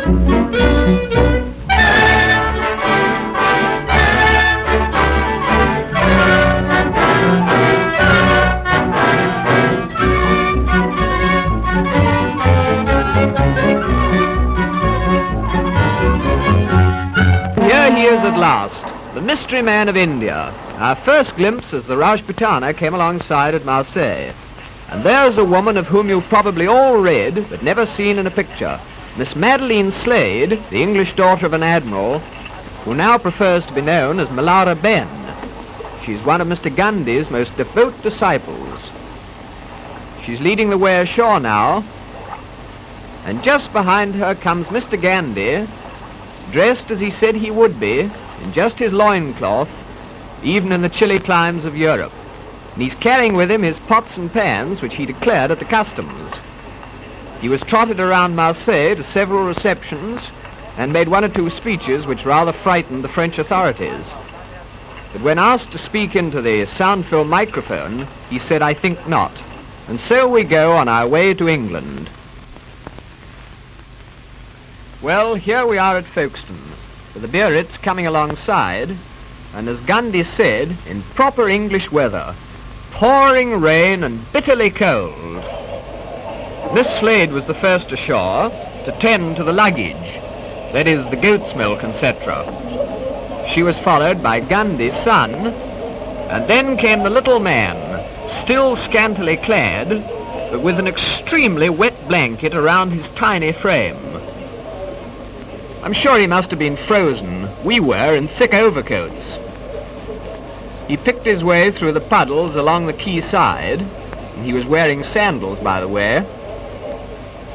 Here he is at last, the mystery man of India. Our first glimpse as the Rajputana came alongside at Marseille. And there's a woman of whom you've probably all read, but never seen in a picture. Miss Madeline Slade, the English daughter of an admiral, who now prefers to be known as Malara Ben. She's one of Mr. Gandhi's most devout disciples. She's leading the way ashore now, and just behind her comes Mr. Gandhi, dressed as he said he would be, in just his loincloth, even in the chilly climes of Europe. And he's carrying with him his pots and pans, which he declared at the customs. He was trotted around Marseille to several receptions and made one or two speeches which rather frightened the French authorities. But when asked to speak into the sound-filled microphone, he said, "I think not." And so we go on our way to England. Well, here we are at Folkestone, with the Biarritz coming alongside, and as Gandhi said, in proper English weather, pouring rain and bitterly cold. Miss Slade was the first ashore to tend to the luggage, that is, the goat's milk, etc. She was followed by Gandhi's son, and then came the little man, still scantily clad, but with an extremely wet blanket around his tiny frame. I'm sure he must have been frozen. We were in thick overcoats. He picked his way through the puddles along the quay side, and he was wearing sandals, by the way,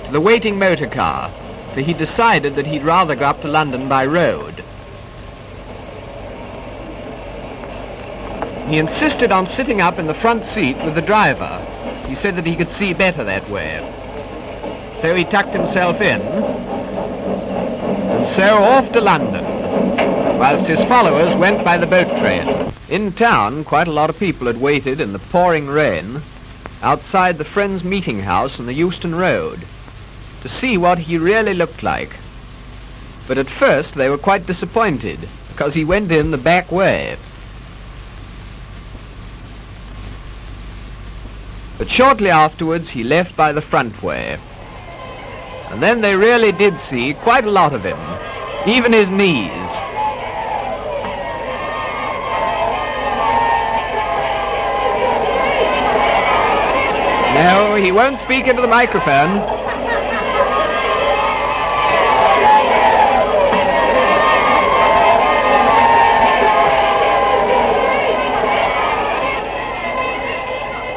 to the waiting motor car, for he decided that he'd rather go up to London by road. He insisted on sitting up in the front seat with the driver. He said that he could see better that way. So he tucked himself in, and so off to London, whilst his followers went by the boat train. In town, quite a lot of people had waited in the pouring rain outside the Friends Meeting House on the Euston Road to see what he really looked like. But at first they were quite disappointed, because he went in the back way. But shortly afterwards he left by the front way. And then they really did see quite a lot of him, even his knees. No, he won't speak into the microphone.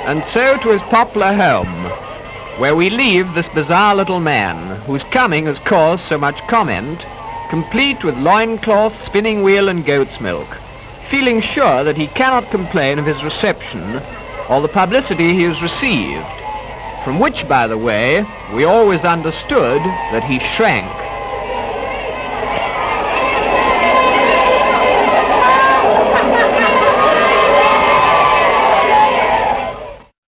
And so to his poplar home, where we leave this bizarre little man, whose coming has caused so much comment, complete with loincloth, spinning wheel and goat's milk, feeling sure that he cannot complain of his reception or the publicity he has received, from which, by the way, we always understood that he shrank.